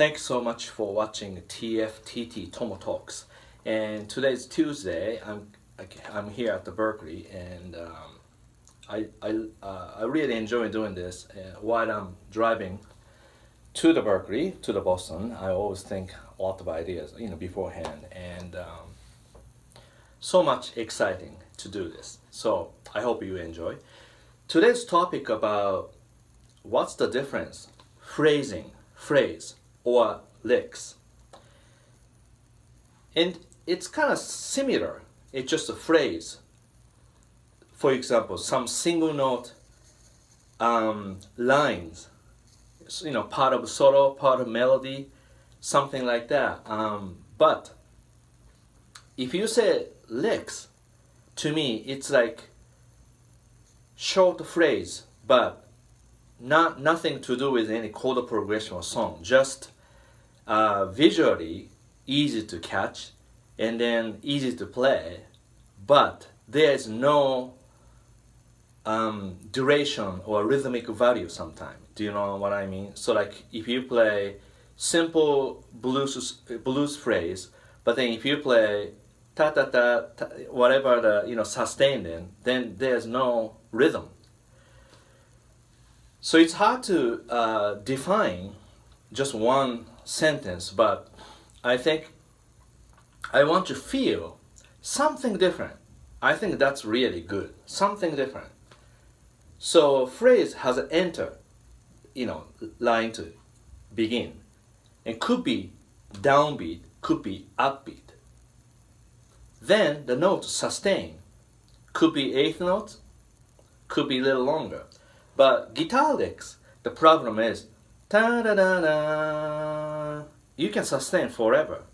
Thanks so much for watching TFTT Tomo Talks. And today's Tuesday. I'm here at the Berkeley, and I really enjoy doing this. While I'm driving to the Berkeley, to the Boston, I always think a lot of ideas, beforehand, and so much exciting to do this. So I hope you enjoy. Today's topic about what's the difference, phrase, or licks. And it's kind of similar. It's just a phrase. For example, some single note lines, part of solo, part of melody, something like that. But if you say licks, to me, it's like short phrase, but nothing to do with any chord progression or song. Just visually easy to catch and then easy to play, but there's no duration or rhythmic value sometimes. Do you know what I mean? So like if you play simple blues phrase, but then if you play ta ta ta, whatever the sustained in, then there's no rhythm. So it's hard to define just one sentence, but I think I want to feel something different. I think that's really good. Something different. So phrase has an enter, line to begin. It could be downbeat, could be upbeat. Then the note sustain. Could be eighth note, could be a little longer. But guitar licks, the problem is ta-da-da-da. You can sustain forever.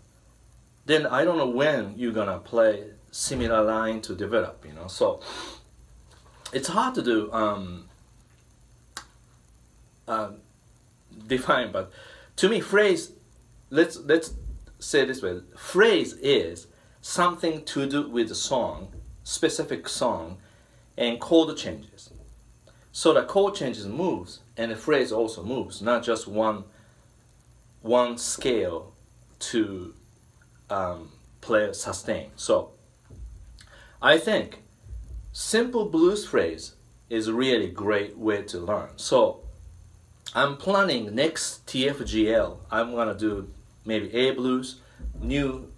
Then I don't know when you're gonna play similar line to develop, So it's hard to do define, but to me phrase, let's say this way, phrase is something to do with the song, specific song, and chord changes. So the chord changes moves, and the phrase also moves, not just one scale to play sustain. So I think simple blues phrase is a really great way to learn. So I'm planning next TFGL, I'm gonna do maybe A blues, new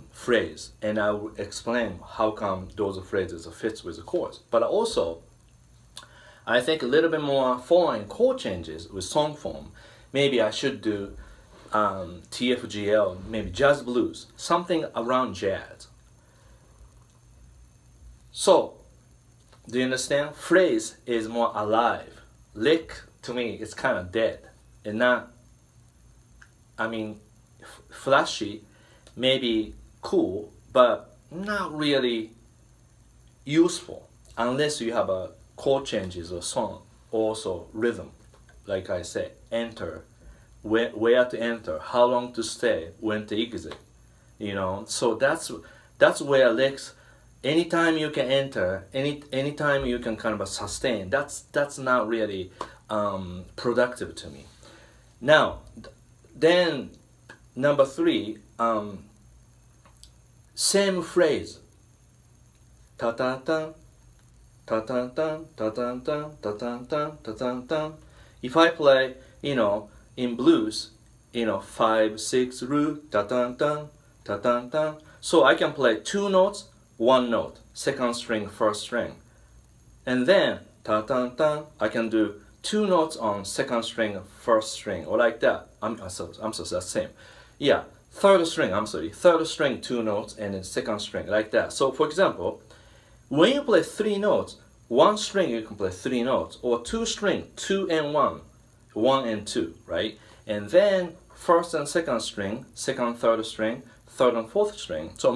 phrase, and I will explain how come those phrases fits with the chords. But also, I think a little bit more following chord changes with song form. Maybe I should do TFGL, maybe jazz blues, something around jazz. So, do you understand? Phrase is more alive. Lick, to me, is kind of dead. And not, flashy, maybe cool, but not really useful unless you have a chord changes or song, also rhythm, like I said, enter, where to enter, how long to stay, when to exit, So that's where licks, anytime you can enter, anytime you can kind of sustain, that's not really productive to me. Now, then number 3, same phrase, ta ta ta. Ta-tan-tan, ta-tan-tan, ta-tan-tan, ta-tan-tan. If I play, in blues, 5, 6 root, ta-tan-tan, ta-tan-tan. So I can play 2 notes, 1 note, second string, first string. And then, ta-tan-tan, I can do 2 notes on second string, first string, or like that. I'm sorry, that's same. Yeah, third string, 2 notes, and then second string, like that. So for example, when you play 3 notes, 1 string you can play 3 notes, or 2 string, 2 and 1, 1 and 2, right? And then first and second string, second, third string, third and fourth string. So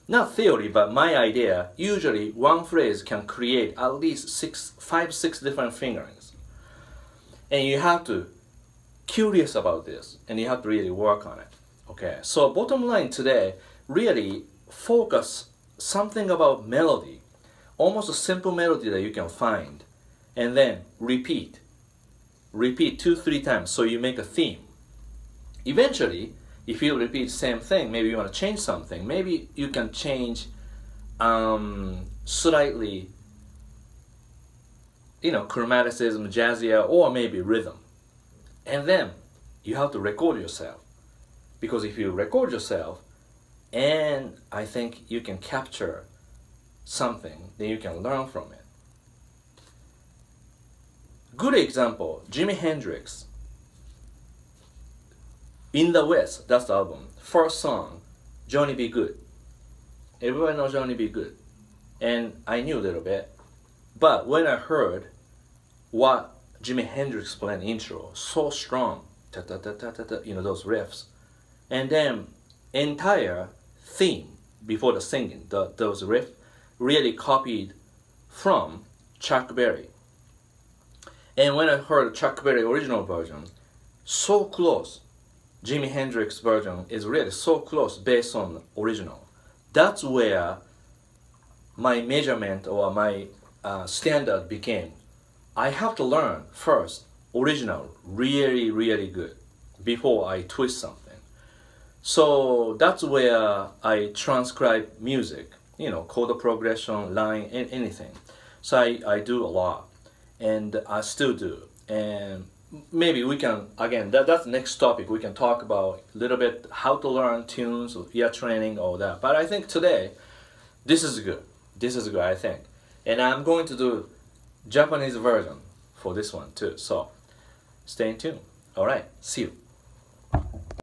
not theory, but my idea, usually one phrase can create at least 5, 6 different fingerings. And you have to curious about this, and you have to really work on it. Okay, so bottom line today, really focus something about melody, almost a simple melody that you can find, and then repeat 2-3 times so you make a theme. eventually, if you repeat the same thing, maybe you want to change something. Maybe you can change slightly, chromaticism, jazzier, or maybe rhythm. And then you have to record yourself. Because if you record yourself, and I think you can capture something, then you can learn from it. Good example, Jimi Hendrix. In the West, that's the album. First song, Johnny B. Good. Everybody knows Johnny B. Good. And I knew a little bit. But when I heard what Jimi Hendrix played intro, so strong, those riffs. And then entire theme before the singing, those riffs really copied from Chuck Berry. And when I heard Chuck Berry original version, so close. Jimi Hendrix version is really so close based on original. That's where my measurement or my standard became. I have to learn first original really, really good before I twist something. So that's where I transcribe music, chord progression, line, anything. So I do a lot, and I still do. And maybe we can, again, that's the next topic. We can talk about a little bit how to learn tunes, ear training, all that. But I think today, this is good. This is good, I think. And I'm going to do Japanese version for this one too. So stay tuned. All right, see you.